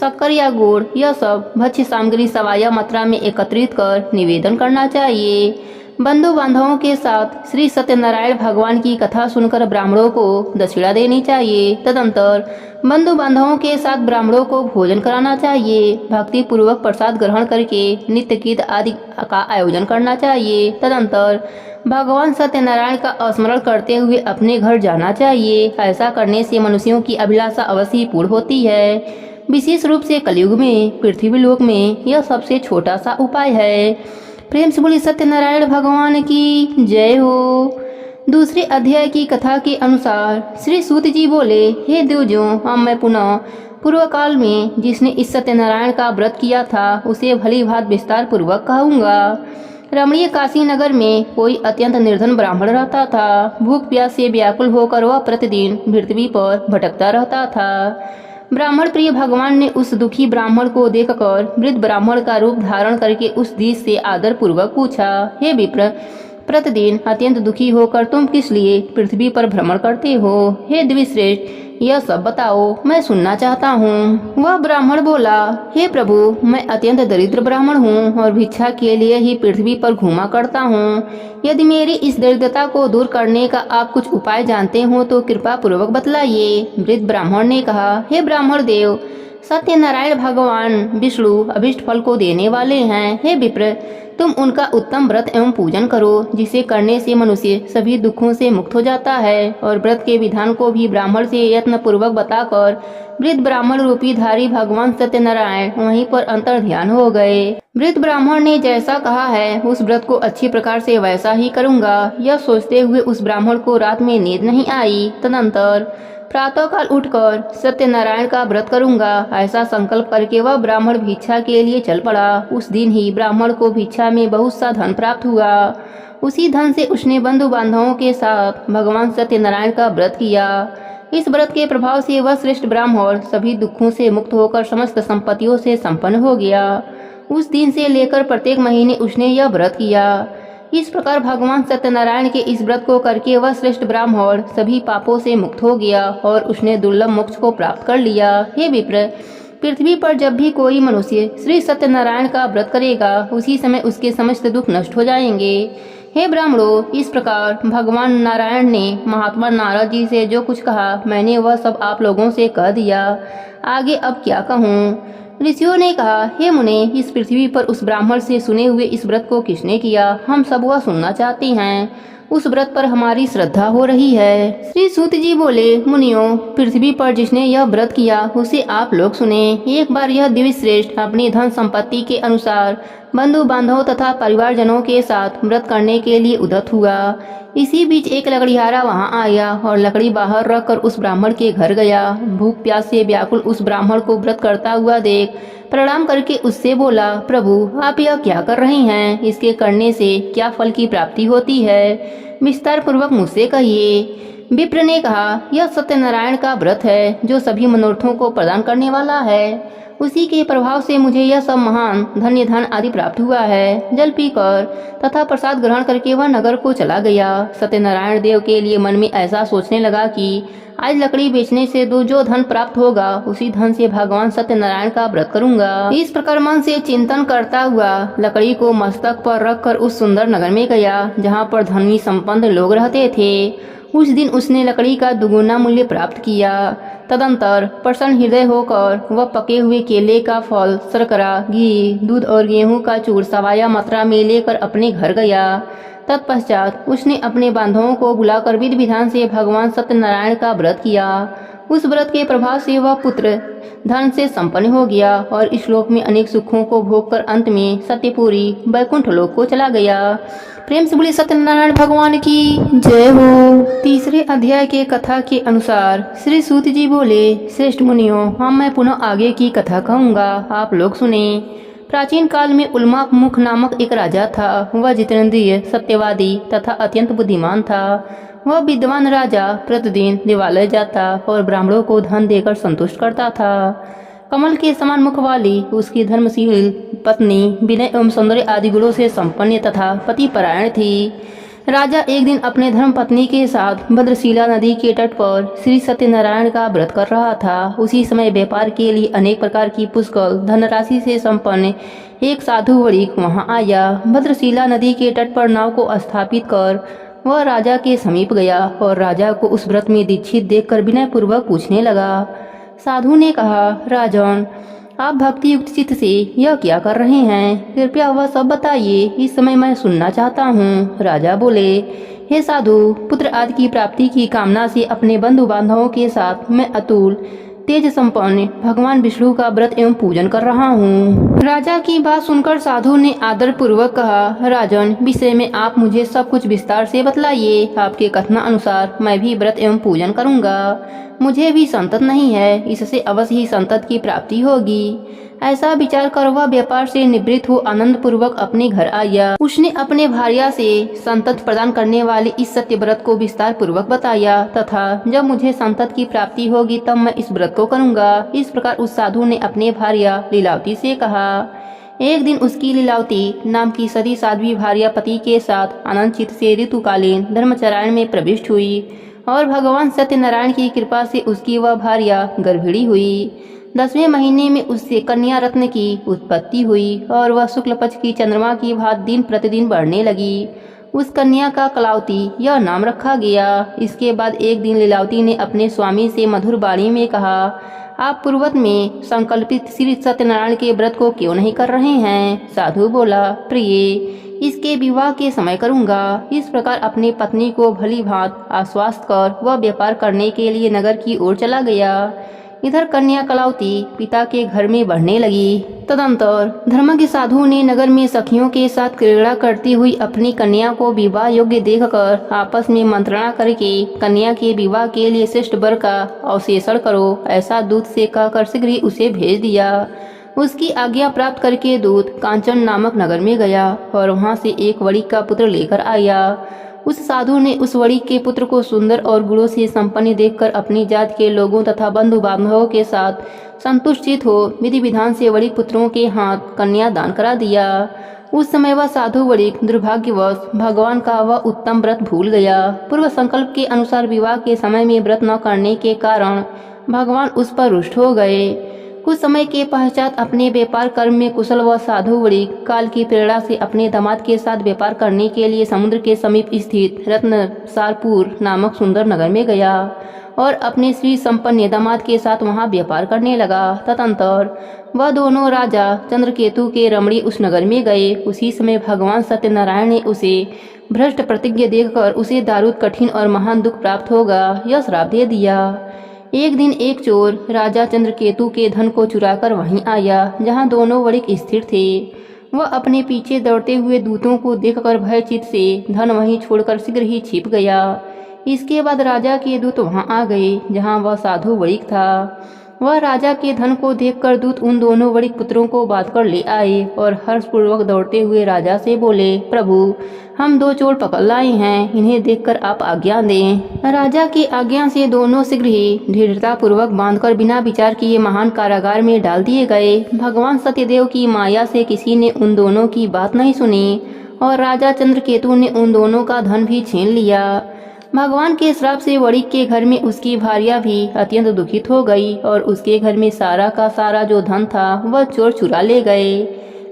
शक्कर या गुड़, यह सब भक्ष्य सामग्री सवाया मात्रा में एकत्रित कर निवेदन करना चाहिए। बंधु बांधवों के साथ श्री सत्यनारायण भगवान की कथा सुनकर ब्राह्मणों को दक्षिणा देनी चाहिए। तदंतर बंधु बांधवों के साथ ब्राह्मणों को भोजन कराना चाहिए। भक्ति पूर्वक प्रसाद ग्रहण करके नित्य गीत आदि का आयोजन करना चाहिए। तदंतर भगवान सत्यनारायण का स्मरण करते हुए अपने घर जाना चाहिए। ऐसा करने से मनुष्यों की अभिलाषा अवश्य पूर्ण होती है। विशेष रूप से कलयुग में पृथ्वी लोक में यह सबसे छोटा सा उपाय है। प्रेम से बोली सत्यनारायण भगवान की जय हो। दूसरे अध्याय की कथा के अनुसार श्री सूत जी बोले, हे द्विजों, अब मैं पुनः पूर्व काल में जिसने इस सत्यनारायण का व्रत किया था उसे भली भांति विस्तार पूर्वक कहूँगा। रमणीय काशी नगर में कोई अत्यंत निर्धन ब्राह्मण रहता था। भूख प्यास से व्याकुल होकर वह प्रतिदिन पृथ्वी पर भटकता रहता था। ब्राह्मण प्रिय भगवान ने उस दुखी ब्राह्मण को देखकर वृद्ध ब्राह्मण का रूप धारण करके उस दीस से आदर पूर्वक पूछा, हे विप्र, प्रतिदिन अत्यंत दुखी होकर तुम किस लिए पृथ्वी पर भ्रमण करते हो? हे द्विश्रेष्ठ, यह सब बताओ, मैं सुनना चाहता हूँ। वह ब्राह्मण बोला, हे प्रभु, मैं अत्यंत दरिद्र ब्राह्मण हूँ और भिक्षा के लिए ही पृथ्वी पर घूमा करता हूँ। यदि मेरी इस दरिद्रता को दूर करने का आप कुछ उपाय जानते हो तो कृपा पूर्वक बतलाइए। वृद्ध ब्राह्मण ने कहा, हे ब्राह्मण देव, सत्यनारायण भगवान विष्णु अभिष्ट फल को देने वाले हैं। हे विप्र, तुम उनका उत्तम व्रत एवं पूजन करो, जिसे करने से मनुष्य सभी दुखों से मुक्त हो जाता है। और व्रत के विधान को भी ब्राह्मण से यत्न पूर्वक बताकर वृद्ध ब्राह्मण रूपी धारी भगवान सत्यनारायण वहीं पर अंतर ध्यान हो गए। वृद्ध ब्राह्मण ने जैसा कहा है उस व्रत को अच्छी प्रकार से वैसा ही करूँगा। यह सोचते हुए उस ब्राह्मण को रात में नींद नहीं आई। तदंतर प्रातःकाल उठकर सत्यनारायण का व्रत करूंगा, ऐसा संकल्प करके वह ब्राह्मण भिक्षा के लिए चल पड़ा। उस दिन ही ब्राह्मण को भिक्षा में बहुत सा धन प्राप्त हुआ। उसी धन से उसने बंधु बांधवों के साथ भगवान सत्यनारायण का व्रत किया। इस व्रत के प्रभाव से वह श्रेष्ठ ब्राह्मण सभी दुखों से मुक्त होकर समस्त संपत्तियों से संपन्न हो गया। उस दिन से लेकर प्रत्येक महीने उसने यह व्रत किया। इस प्रकार भगवान सत्यनारायण के इस व्रत को करके वह श्रेष्ठ ब्राह्मण सभी पापों से मुक्त हो गया और उसने दुर्लभ मोक्ष को प्राप्त कर लिया। हे विप्र, पृथ्वी पर जब भी कोई मनुष्य श्री सत्यनारायण का व्रत करेगा उसी समय उसके समस्त दुख नष्ट हो जाएंगे। हे ब्राह्मणों, इस प्रकार भगवान नारायण ने महात्मा नारद जी से जो कुछ कहा मैंने वह सब आप लोगों से कह दिया। आगे अब क्या कहूँ? ऋषियों ने कहा, हे मुने, इस पृथ्वी पर उस ब्राह्मण से सुने हुए इस व्रत को किसने किया? हम सब वह सुनना चाहते हैं। उस व्रत पर हमारी श्रद्धा हो रही है। श्री सूत जी बोले, मुनियों, पृथ्वी पर जिसने यह व्रत किया उसे आप लोग सुने। एक बार यह दिव्यश्रेष्ठ अपनी धन संपत्ति के अनुसार बंधु बांधवों तथा परिवारजनों के साथ व्रत करने के लिए उद्यत हुआ। इसी बीच एक लकड़ीहारा वहां आया और लकड़ी बाहर रखकर उस ब्राह्मण के घर गया। भूख प्यास से व्याकुल उस ब्राह्मण को व्रत करता हुआ देख प्रणाम करके उससे बोला, प्रभु, आप यह क्या कर रहे हैं? इसके करने से क्या फल की प्राप्ति होती है? विस्तार पूर्वक मुझसे कहिए। विप्र ने कहा, यह सत्यनारायण का व्रत है जो सभी मनोरथों को प्रदान करने वाला है। उसी के प्रभाव से मुझे यह सब महान धन्य धन आदि प्राप्त हुआ है। जल पीकर तथा प्रसाद ग्रहण करके वह नगर को चला गया। सत्यनारायण देव के लिए मन में ऐसा सोचने लगा कि आज लकड़ी बेचने से जो धन प्राप्त होगा उसी धन से भगवान सत्यनारायण का व्रत करूंगा। इस प्रकार मन से चिंतन करता हुआ लकड़ी को मस्तक पर रखकर उस सुंदर नगर में गया जहाँ पर धनी संपन्न लोग रहते थे। उस दिन उसने लकड़ी का दुगुना मूल्य प्राप्त किया। तदंतर प्रसन्न हृदय होकर वह पके हुए केले का फल, शर्करा, घी, दूध और गेहूं का चूर सवाया मात्रा में लेकर अपने घर गया। तत्पश्चात उसने अपने बांधवों को बुलाकर विधि विधान से भगवान सत्यनारायण का व्रत किया। उस व्रत के प्रभाव से वह पुत्र धन से संपन्न हो गया और इस लोक में अनेक सुखों को भोगकर अंत में सत्यपुरी वैकुंठ लोक को चला गया। प्रेम से बोले सत्यनारायण भगवान की जय हो। तीसरे अध्याय के कथा के अनुसार श्री सूत जी बोले, श्रेष्ठ मुनियों, हम मैं पुनः आगे की कथा कहूँगा, आप लोग सुने। प्राचीन काल में उल्माक मुख नामक एक राजा था। वह जितेंद्रिय, सत्यवादी तथा अत्यंत बुद्धिमान था। वह विद्वान राजा प्रतिदिन देवालय जाता और ब्राह्मणों को धन देकर संतुष्ट करता था। कमल के समान मुख वाली उसकी धर्मशील पत्नी विनय एवं सौंदर्य आदि गुणों से संपन्न तथा पतिपरायण थी। राजा एक दिन अपने धर्म पत्नी के साथ भद्रशिला नदी के तट पर श्री सत्यनारायण का व्रत कर रहा था। उसी समय व्यापार के लिए अनेक प्रकार की पुष्कल धनराशि से संपन्न एक साधु वणिक वहां आया। भद्रशिला नदी के तट पर नाव को स्थापित कर वह राजा के समीप गया और राजा को उस व्रत में दीक्षित देखकर विनय पूर्वक पूछने लगा। साधु ने कहा, राजन, आप भक्ति युक्त चित्त से यह क्या कर रहे हैं? कृपया वह सब बताइए, इस समय मैं सुनना चाहता हूँ। राजा बोले, हे साधु, पुत्र आदि की प्राप्ति की कामना से अपने बंधु बांधवों के साथ मैं अतुल तेज संपन्न भगवान विष्णु का व्रत एवं पूजन कर रहा हूँ। राजा की बात सुनकर साधु ने आदर पूर्वक कहा, राजन, विषय में आप मुझे सब कुछ विस्तार से बतलाइए। आपके कथना अनुसार मैं भी व्रत एवं पूजन करूँगा। मुझे भी संतत नहीं है, इससे अवश्य ही संतत की प्राप्ति होगी। ऐसा विचार कर वह व्यापार से निवृत्त हो आनंद पूर्वक अपने घर आया। उसने अपने भार्या से संतत प्रदान करने वाले इस सत्य व्रत को विस्तार पूर्वक बताया तथा जब मुझे संतत की प्राप्ति होगी तब मैं इस व्रत को करूँगा। इस प्रकार उस साधु ने अपने भार्या लीलावती से कहा। एक दिन उसकी लीलावती नाम की सती साध्वी भार्या पति के साथ आनंद चित्त से ऋतुकालीन धर्मचरण में प्रविष्ट हुई और भगवान सत्यनारायण की कृपा से उसकी वह भार्या गर्भिणी हुई। 10वें महीने में उससे कन्या रत्न की उत्पत्ति हुई और वह शुक्ल पक्ष की चंद्रमा की भांति दिन प्रतिदिन बढ़ने लगी। उस कन्या का कलावती यह नाम रखा गया। इसके बाद एक दिन लीलावती ने अपने स्वामी से मधुर वाणी में कहा, आप पूर्वत में संकल्पित श्री सत्यनारायण के व्रत को क्यों नहीं कर रहे हैं? साधु बोला, प्रिय, इसके विवाह के समय करूँगा। इस प्रकार अपनी पत्नी को भली भांति आश्वस्त कर वह व्यापार करने के लिए नगर की ओर चला गया। इधर कन्या कलावती पिता के घर में बढ़ने लगी। तदंतर धर्मज्ञ साधु ने नगर में सखियों के साथ क्रीड़ा करती हुई अपनी कन्या को विवाह योग्य देखकर आपस में मंत्रणा करके कन्या के विवाह के लिए श्रेष्ठ वर का अवशेषण करो, ऐसा दूत से कहकर शीघ्र ही उसे भेज दिया। उसकी आज्ञा प्राप्त करके दूत कांचन नामक नगर में गया और वहां से एक वणिक का पुत्र लेकर आया। उस साधु ने उस वणिक के पुत्र को सुंदर और गुणों से संपन्न देखकर अपनी जात के लोगों तथा बंधु बांधवों के साथ संतुष्टित हो विधि विधान से वणिक पुत्रों के हाथ कन्या दान करा दिया। उस समय वह साधु वणिक दुर्भाग्यवश भगवान का वह उत्तम व्रत भूल गया। पूर्व संकल्प के अनुसार विवाह के समय में व्रत न करने के कारण भगवान उस पर रुष्ट हो गए। कुछ समय के पश्चात अपने व्यापार कर्म में कुशल व साधु वणिक काल की प्रेरणा से अपने दामाद के साथ व्यापार करने के लिए समुद्र के समीप स्थित रत्नसारपुर नामक सुंदर नगर में गया और अपने श्री संपन्न दामाद के साथ वहां व्यापार करने लगा। तदंतर वह दोनों राजा चंद्रकेतु के रमणी उस नगर में गए। उसी समय भगवान सत्यनारायण ने उसे भ्रष्ट प्रतिज्ञा देखकर उसे दारुद कठिन और महान दुख प्राप्त होगा यह श्राप दे दिया। एक दिन एक चोर राजा चंद्रकेतु के धन को चुराकर वहीं आया जहां दोनों वणिक स्थिर थे। वह अपने पीछे दौड़ते हुए दूतों को देखकर भयचित से धन वहीं छोड़कर शीघ्र ही छिप गया। इसके बाद राजा के दूत वहां आ गए जहां वह साधु वणिक था। वह राजा के धन को देखकर दूत उन दोनों वणिक पुत्रों को बांध कर ले आए और हर्षपूर्वक दौड़ते हुए राजा से बोले, प्रभु, हम 2 चोर पकड़ लाए हैं, इन्हें देखकर आप आज्ञा दें। राजा की आज्ञा से दोनों शीघ्र ही दृढ़ता पूर्वक बांधकर बिना विचार किए महान कारागार में डाल दिए गए। भगवान सत्यदेव की माया से किसी ने उन दोनों की बात नहीं सुनी और राजा चंद्रकेतु ने उन दोनों का धन भी छीन लिया। भगवान के श्राप से वणिक के घर में उसकी भार्या भी अत्यंत दुखित हो गई और उसके घर में सारा का सारा जो धन था वह चोर चुरा ले गए।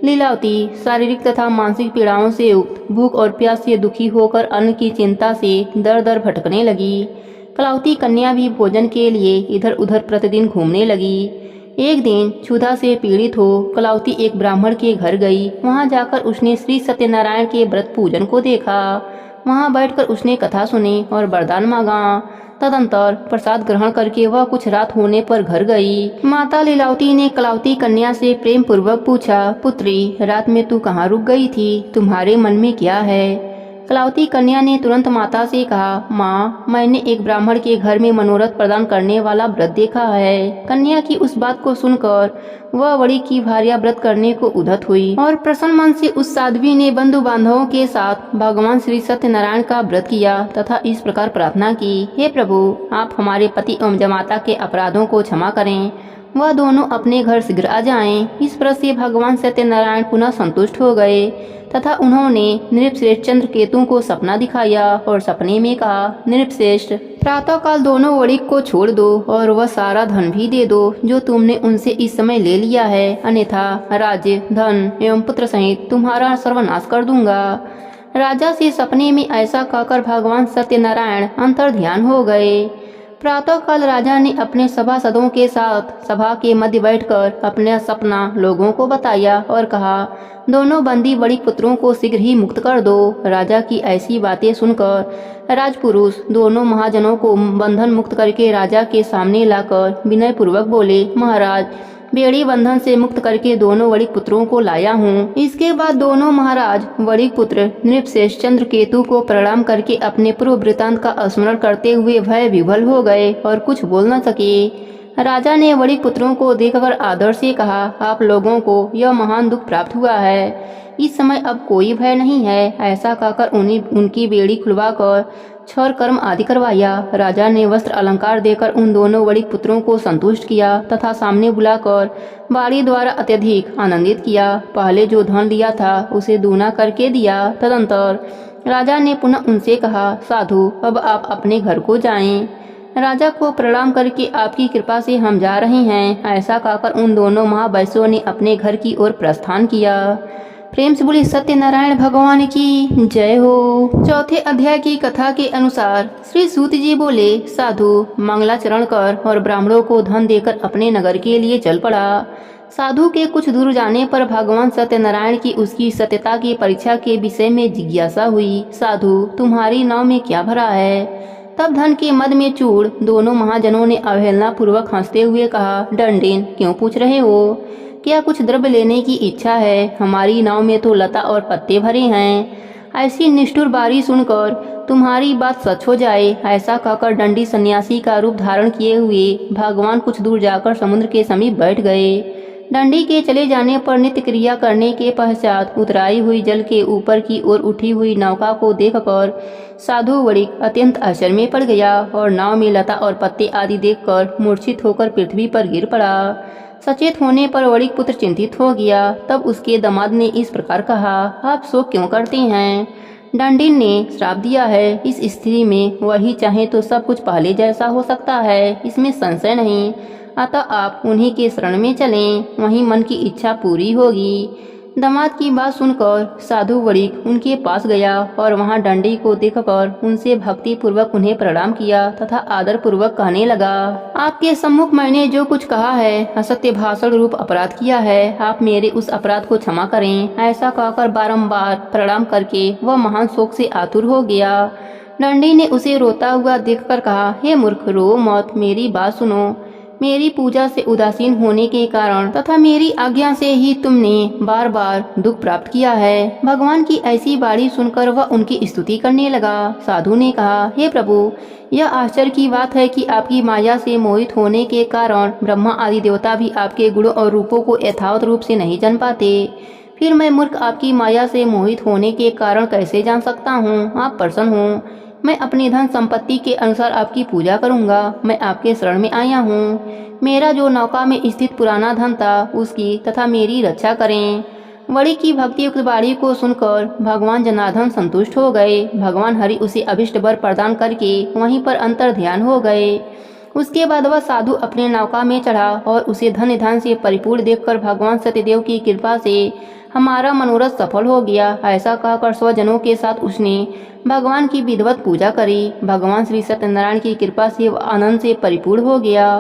लीलावती शारीरिक तथा मानसिक पीड़ाओं से युक्त भूख और प्यास से दुखी होकर अन्न की चिंता से दर दर भटकने लगी। कलावती कन्या भी भोजन के लिए इधर उधर प्रतिदिन घूमने लगी। एक दिन क्षुधा से पीड़ित हो कलावती एक ब्राह्मण के घर गई। वहां जाकर उसने श्री सत्यनारायण के व्रत पूजन को देखा। वहां बैठकर उसने कथा सुनी और वरदान मांगा। तदंतर प्रसाद ग्रहण करके वह कुछ रात होने पर घर गई। माता लीलावती ने कलावती कन्या से प्रेम पूर्वक पूछा, पुत्री, रात में तू कहाँ रुक गई थी? तुम्हारे मन में क्या है? कलावती कन्या ने तुरंत माता से कहा, माँ, मैंने एक ब्राह्मण के घर में मनोरथ प्रदान करने वाला व्रत देखा है। कन्या की उस बात को सुनकर वह वणिक की भार्या व्रत करने को उद्यत हुई और प्रसन्न मन से उस साध्वी ने बंधु बांधवों के साथ भगवान श्री सत्यनारायण का व्रत किया तथा इस प्रकार प्रार्थना की, हे प्रभु, आप हमारे पति एवं जमाता के अपराधों को क्षमा करें, वह दोनों अपने घर शीघ्र आ जाएं। इस व्रत से भगवान सत्यनारायण पुनः संतुष्ट हो गए। तथा उन्होंने नृपश्रेष्ठ चंद्रकेतु को सपना दिखाया और सपने में कहा, नृपश्रेष्ठ, प्रातःकाल दोनों वणिक को छोड़ दो और वह सारा धन भी दे दो जो तुमने उनसे इस समय ले लिया है, अन्यथा राज्य, धन एवं पुत्र सहित तुम्हारा सर्वनाश कर दूंगा। राजा से सपने में ऐसा कहकर भगवान सत्यनारायण अंतर्ध्यान हो गए। प्रातःकाल राजा ने अपने सभासदों के साथ सभा के मध्य बैठकर अपना सपना लोगों को बताया और कहा, दोनों बंदी वणिक पुत्रों को शीघ्र ही मुक्त कर दो। राजा की ऐसी बातें सुनकर राजपुरुष दोनों महाजनों को बंधन मुक्त करके राजा के सामने लाकर विनय पूर्वक बोले, महाराज, बेड़ी बंधन से मुक्त करके दोनों वणिक पुत्रों को लाया हूँ। इसके बाद दोनों महाराज वणिक पुत्र नृपश्रेष्ठ चंद्रकेतु को प्रणाम करके अपने पूर्व वृतांत का स्मरण करते हुए भय विभल हो गए और कुछ बोल न सके। राजा ने वणिक पुत्रों को देखकर आदर से कहा, आप लोगों को यह महान दुख प्राप्त हुआ है, इस समय अब कोई भय नहीं है। ऐसा कहकर उनकी बेड़ी खुलवाकर क्षौर कर्म आदि करवाया। राजा ने वस्त्र अलंकार देकर उन दोनों वणिक पुत्रों को संतुष्ट किया तथा सामने बुलाकर बाड़ी द्वारा अत्यधिक आनंदित किया। पहले जो धन दिया था उसे दूना करके दिया। तदंतर राजा ने पुनः उनसे कहा, साधु, अब आप अपने घर को जाएं। राजा को प्रणाम करके आपकी कृपा से हम जा रहे हैं। ऐसा कहकर उन दोनों महावैश्यों ने अपने घर की ओर प्रस्थान किया। प्रेम से बोली सत्यनारायण भगवान की जय हो। चौथे अध्याय की कथा के अनुसार श्री सूत जी बोले, साधु मंगलाचरण कर और ब्राह्मणों को धन देकर अपने नगर के लिए चल पड़ा। साधु के कुछ दूर जाने पर भगवान सत्यनारायण की उसकी सत्यता की परीक्षा के विषय में जिज्ञासा हुई। साधु, तुम्हारी नाव में क्या भरा है? तब धन के मद में चूड़ दोनों महाजनों ने अवहेलना पूर्वक हंसते हुए कहा, दंडीन, क्यों पूछ रहे हो? क्या कुछ द्रव्य लेने की इच्छा है? हमारी नाव में तो लता और पत्ते भरे हैं। ऐसी निष्ठुर बारी सुनकर तुम्हारी बात सच हो जाए। ऐसा कहकर दंडी सन्यासी का रूप धारण किए हुए भगवान कुछ दूर जाकर समुद्र के समीप बैठ गए। दंडी के चले जाने पर नित्य क्रिया करने के पश्चात उतराई हुई जल के ऊपर की ओर उठी हुई नौका को देखकर साधु वणिक अत्यंत आश्चर्य में पड़ गया और नाव में लता और पत्ते आदि देखकर मूर्छित होकर पृथ्वी पर गिर पड़ा। सचेत होने पर वणिक पुत्र चिंतित हो गया। तब उसके दामाद ने इस प्रकार कहा, आप शोक क्यों करते हैं? दंडिन ने श्राप दिया है। इस स्थिति में वही चाहे तो सब कुछ पहले जैसा हो सकता है, इसमें संशय नहीं। अतः आप उन्हीं के शरण में चलें, वहीं मन की इच्छा पूरी होगी। दामाद की बात सुनकर साधु वणिक उनके पास गया और वहां दंडी को देखकर उनसे भक्ति पूर्वक उन्हें प्रणाम किया तथा आदर पूर्वक कहने लगा, आपके सम्मुख मैंने जो कुछ कहा है, असत्य भाषण रूप अपराध किया है, आप मेरे उस अपराध को क्षमा करें। ऐसा कहकर बारंबार प्रणाम करके वह महान शोक से आतुर हो गया। दंडी ने उसे रोता हुआ देखकर कहा, हे मूर्ख, रो मत, मेरी बात सुनो। मेरी पूजा से उदासीन होने के कारण तथा मेरी आज्ञा से ही तुमने बार बार दुख प्राप्त किया है। भगवान की ऐसी बाणी सुनकर वह उनकी स्तुति करने लगा। साधु ने कहा, हे प्रभु, यह आश्चर्य की बात है कि आपकी माया से मोहित होने के कारण ब्रह्मा आदि देवता भी आपके गुणों और रूपों को यथावत रूप से नहीं जान पाते। फिर मैं मूर्ख आपकी माया से मोहित होने के कारण कैसे जान सकता हूँ? आप प्रसन्न हो, मैं अपनी धन संपत्ति के अनुसार आपकी पूजा करूंगा। मैं आपके शरण में आया हूँ। मेरा जो नौका में स्थित पुराना धन था उसकी तथा मेरी रक्षा करें। वणिक की भक्ति युक्त बाणी को सुनकर भगवान जनार्दन संतुष्ट हो गए। भगवान हरि उसे अभिष्ट वर प्रदान करके वहीं पर अंतर ध्यान हो गए। उसके बाद वह साधु अपने नौका में चढ़ा और उसे धन धान से परिपूर्ण देखकर भगवान सत्यदेव की कृपा से हमारा मनोरथ सफल हो गया। ऐसा कहकर स्वजनों के साथ उसने भगवान की विधिवत पूजा करी। भगवान श्री सत्यनारायण की कृपा से वह आनंद से परिपूर्ण हो गया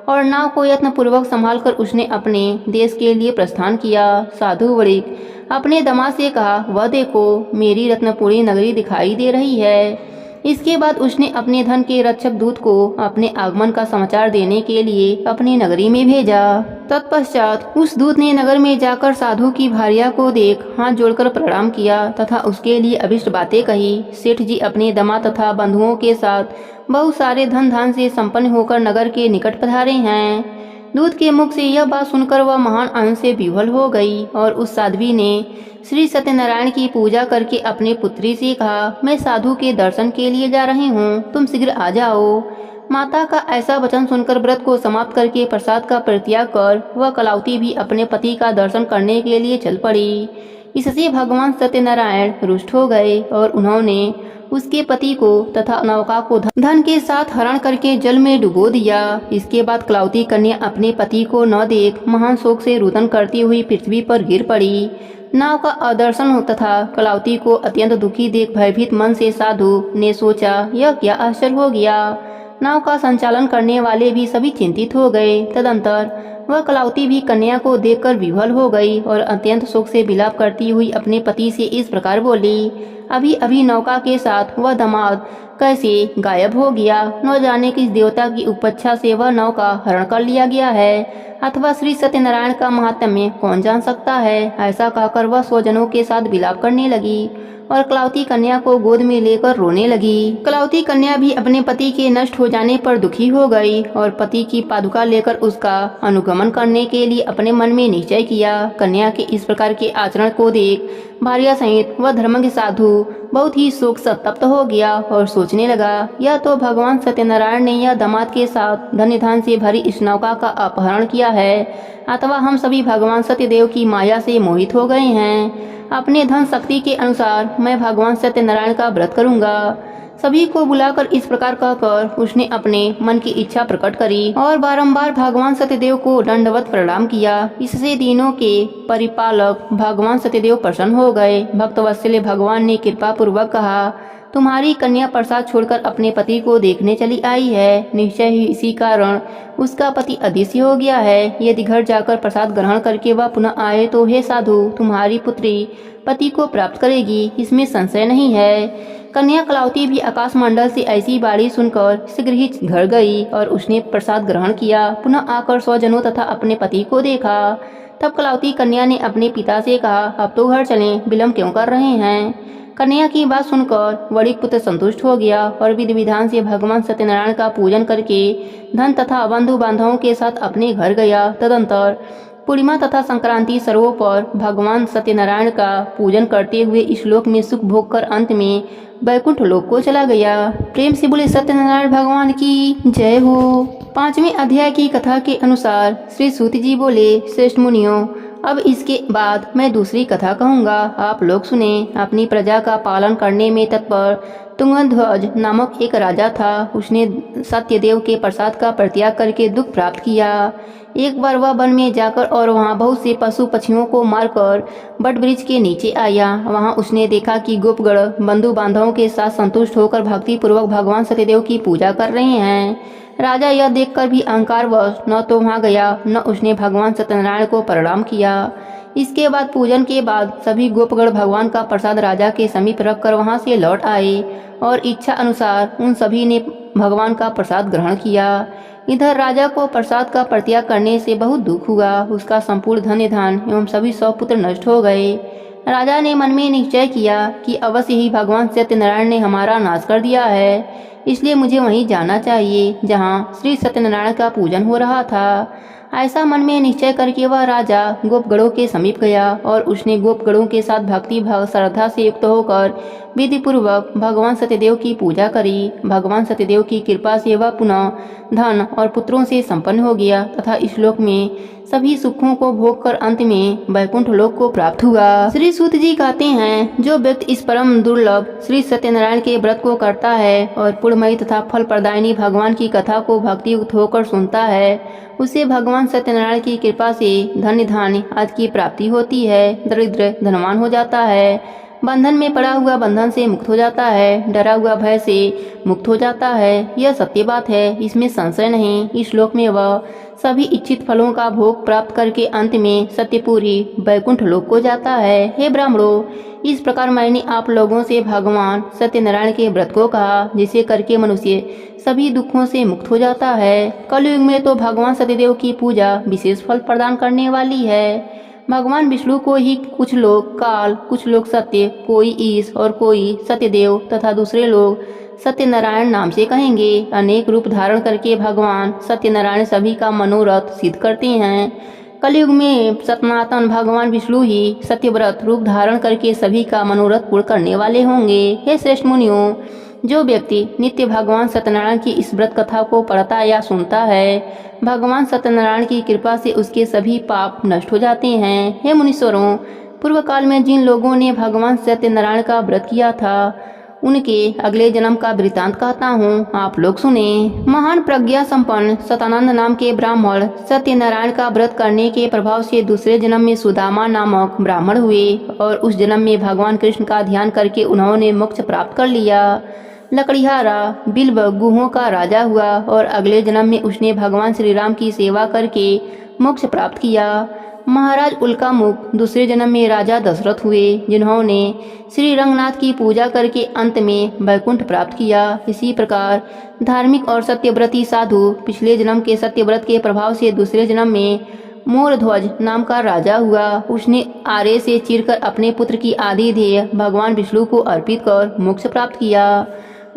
और नाव को यत्न पूर्वक संभालकर उसने अपने देश के लिए प्रस्थान किया। साधु वणिक अपने दामाद से कहा, वह देखो, मेरी रत्नपुरी नगरी दिखाई दे रही है। इसके बाद उसने अपने धन के रक्षक दूत को अपने आगमन का समाचार देने के लिए अपनी नगरी में भेजा। तत्पश्चात उस दूत ने नगर में जाकर साधु की भार्या को देख हाथ जोड़कर प्रणाम किया तथा उसके लिए अभिष्ट बातें कही। सेठ जी अपने दामाद तथा बंधुओं के साथ बहुत सारे धन धान से संपन्न होकर नगर के निकट पधारे हैं। दूत के मुख से यह बात सुनकर वह महान आनंद से विह्वल हो गई और उस साध्वी ने श्री सत्यनारायण की पूजा करके अपनी पुत्री से कहा, मैं साधु के दर्शन के लिए जा रही हूँ, तुम शीघ्र आ जाओ। माता का ऐसा वचन सुनकर व्रत को समाप्त करके प्रसाद का परित्याग कर वह कलावती भी अपने पति का दर्शन करने के लिए चल पड़ी। इससे भगवान सत्यनारायण रुष्ट हो गए और उन्होंने उसके पति को तथा नौका को धन के साथ हरण करके जल में डुबो दिया। इसके बाद कलावती कन्या अपने पति को न देख महान शोक से रुदन करती हुई पृथ्वी पर गिर पड़ी। नाव का अदर्शन तथा कलावती को अत्यंत दुखी देख भयभीत मन से साधु ने सोचा, यह क्या आश्चर्य हो गया। नाव का संचालन करने वाले भी सभी चिंतित हो गए। तदंतर वह कलावती भी कन्या को देखकर विह्वल हो गई और अत्यंत शोक से विलाप करती हुई अपने पति से इस प्रकार बोली, अभी अभी नौका के साथ वह दामाद कैसे गायब हो गया। न जाने किस देवता की उपच्छा से वह नौका हरण कर लिया गया है, अथवा श्री सत्यनारायण का महात्म्य कौन जान सकता है। ऐसा कहकर वह स्वजनों के साथ विलाप करने लगी और कलावती कन्या को गोद में लेकर रोने लगी। कलावती कन्या भी अपने पति के नष्ट हो जाने पर दुखी हो गई और पति की पादुका लेकर उसका अनुगमन करने के लिए अपने मन में निश्चय किया। कन्या के इस प्रकार के आचरण को देख भार्या सहित वह धर्मज्ञ साधु बहुत ही शोक संतप्त हो गया और सोचने लगा, यह तो भगवान सत्यनारायण ने यह दामाद के साथ धन्य धन से भरी इस नौका का अपहरण किया है, अथवा हम सभी भगवान सत्यदेव की माया से मोहित हो गए हैं। अपने धन शक्ति के अनुसार मैं भगवान सत्यनारायण का व्रत करूंगा। सभी को बुलाकर इस प्रकार कहकर उसने अपने मन की इच्छा प्रकट करी और बारंबार भगवान सत्यदेव को दंडवत प्रणाम किया। इससे तीनों के परिपालक भगवान सत्यदेव प्रसन्न हो गए। भक्तवत्सल भगवान ने कृपा पूर्वक कहा, तुम्हारी कन्या प्रसाद छोड़कर अपने पति को देखने चली आई है। निश्चय ही इसी कारण उसका पति अदृश्य हो गया है। यदि घर जाकर प्रसाद ग्रहण करके वह पुनः आए तो हे साधु, तुम्हारी पुत्री पति को प्राप्त करेगी, इसमें संशय नहीं है। कन्या कलावती भी आकाश मंडल से ऐसी बाणी सुनकर शीघ्र ही घर गई और उसने प्रसाद ग्रहण किया। पुनः आकर स्वजनों तथा अपने पति को देखा। तब कलावती कन्या ने अपने पिता से कहा, अब तो घर चलें, विलम्ब क्यों कर रहे हैं। कन्या की बात सुनकर वणिक पुत्र संतुष्ट हो गया और विधि विधान से भगवान सत्यनारायण का पूजन करके धन तथा बंधु बांधवों के साथ अपने घर गया। तदंतर पूर्णिमा तथा संक्रांति सर्वों पर भगवान सत्यनारायण का पूजन करते हुए इस लोक में सुख भोग कर अंत में वैकुंठ लोक को चला गया। प्रेम से बोले सत्यनारायण भगवान की जय हो। 5वें अध्याय की कथा के अनुसार श्री सूत जी बोले, श्रेष्ठ मुनियों, अब इसके बाद मैं दूसरी कथा कहूँगा, आप लोग सुने। अपनी प्रजा का पालन करने में तत्पर तुंगध्वज नामक एक राजा था। उसने सत्यदेव के प्रसाद का परित्याग करके दुख प्राप्त किया। एक बार वह वन में जाकर और वहाँ बहुत से पशु पक्षियों को मारकर बट वृक्ष के नीचे आया। वहाँ उसने देखा कि गोपगण बंधु बांधवों के साथ संतुष्ट होकर भक्ति पूर्वक भगवान सत्यदेव की पूजा कर रहे हैं। राजा यह देखकर भी अहंकारवश न तो वहाँ गया न उसने भगवान सत्यनारायण को प्रणाम किया। इसके बाद पूजन के बाद सभी गोपगण भगवान का प्रसाद राजा के समीप रखकर वहाँ से लौट आए और इच्छा अनुसार उन सभी ने भगवान का प्रसाद ग्रहण किया। इधर राजा को प्रसाद का परित्याग करने से बहुत दुख हुआ। उसका संपूर्ण धन एवं सभी 100 पुत्र नष्ट हो गए। राजा ने मन में निश्चय किया कि अवश्य ही भगवान सत्यनारायण ने हमारा नाश कर दिया है, इसलिए मुझे वहीं जाना चाहिए जहाँ श्री सत्यनारायण का पूजन हो रहा था। ऐसा मन में निश्चय करके वह राजा गोपगणों के समीप गया और उसने गोपगणों के साथ भक्ति भाव श्रद्धा से युक्त होकर विधि पूर्वक भगवान सत्यदेव की पूजा करी। भगवान सत्यदेव की कृपा से वह पुनः धन और पुत्रों से संपन्न हो गया तथा इस लोक में सभी सुखों को भोग कर अंत में वैकुंठ लोक को प्राप्त हुआ। श्री सूत जी कहते हैं, जो व्यक्ति इस परम दुर्लभ श्री सत्यनारायण के व्रत को करता है और पुण्यमयी तथा फल प्रदायिनी भगवान की कथा को भक्ति युक्त होकर सुनता है, उसे भगवान सत्यनारायण की कृपा से धन्य धान्य आदि की प्राप्ति होती है। दरिद्र धनवान हो जाता है, बंधन में पड़ा हुआ बंधन से मुक्त हो जाता है, डरा हुआ भय से मुक्त हो जाता है। यह सत्य बात है, इसमें संशय नहीं। इस श्लोक में वह सभी इच्छित फलों का भोग प्राप्त करके अंत में सत्यपुरी वैकुंठ लोक को जाता है। हे ब्राह्मणों, इस प्रकार मैंने आप लोगों से भगवान सत्यनारायण के व्रत को कहा, जिसे करके मनुष्य सभी दुखों से मुक्त हो जाता है। कलयुग में तो भगवान सत्यदेव की पूजा विशेष फल प्रदान करने वाली है। भगवान विष्णु को ही कुछ लोग काल, कुछ लोग सत्य, कोई ईश और कोई सत्यदेव तथा दूसरे लोग सत्यनारायण नाम से कहेंगे। अनेक रूप धारण करके भगवान सत्यनारायण सभी का मनोरथ सिद्ध करते हैं। कलयुग में सनातन भगवान विष्णु ही सत्यव्रत रूप धारण करके सभी का मनोरथ पूर्ण करने वाले होंगे। हे श्रेष्ठ मुनियों, जो व्यक्ति नित्य भगवान सत्यनारायण की इस व्रत कथा को पढ़ता या सुनता है, भगवान सत्यनारायण की कृपा से उसके सभी पाप नष्ट हो जाते हैं। हे मुनीश्वरों, पूर्व काल में जिन लोगों ने भगवान सत्यनारायण का व्रत किया था उनके अगले जन्म का वृतांत कहता हूँ, आप लोग सुने। महान प्रज्ञा संपन्न सतानंद नाम के ब्राह्मण सत्यनारायण का व्रत करने के प्रभाव से दूसरे जन्म में सुदामा नामक ब्राह्मण हुए और उस जन्म में भगवान कृष्ण का ध्यान करके उन्होंने मोक्ष प्राप्त कर लिया। लकड़िहारा बिल्व गुहों का राजा हुआ और अगले जन्म में उसने भगवान श्री राम की सेवा करके मोक्ष प्राप्त किया। महाराज उल्कामुख दूसरे जन्म में राजा दशरथ हुए, जिन्होंने श्री रंगनाथ की पूजा करके अंत में वैकुंठ प्राप्त किया। इसी प्रकार धार्मिक और सत्यव्रती साधु पिछले जन्म के सत्यव्रत के प्रभाव से दूसरे जन्म में मोरध्वज नाम का राजा हुआ। उसने आरे से चीरकर अपने पुत्र की आदि ध्येय भगवान विष्णु को अर्पित कर मोक्ष प्राप्त किया।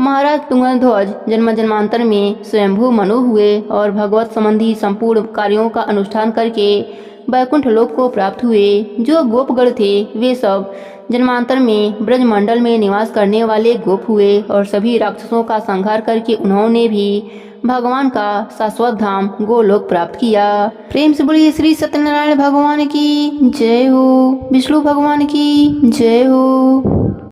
महाराज तुंगध्वज जन्म जन्मांतर में स्वयंभू मनु हुए और भगवत संबंधी संपूर्ण कार्यों का अनुष्ठान करके वैकुंठ लोक को प्राप्त हुए। जो गोपगण थे वे सब जन्मांतर में ब्रजमंडल में निवास करने वाले गोप हुए और सभी राक्षसों का संहार करके उन्होंने भी भगवान का शाश्वत धाम गोलोक प्राप्त किया। प्रेम से बोलिए श्री सत्यनारायण भगवान की जय हो, विष्णु भगवान की जय हो।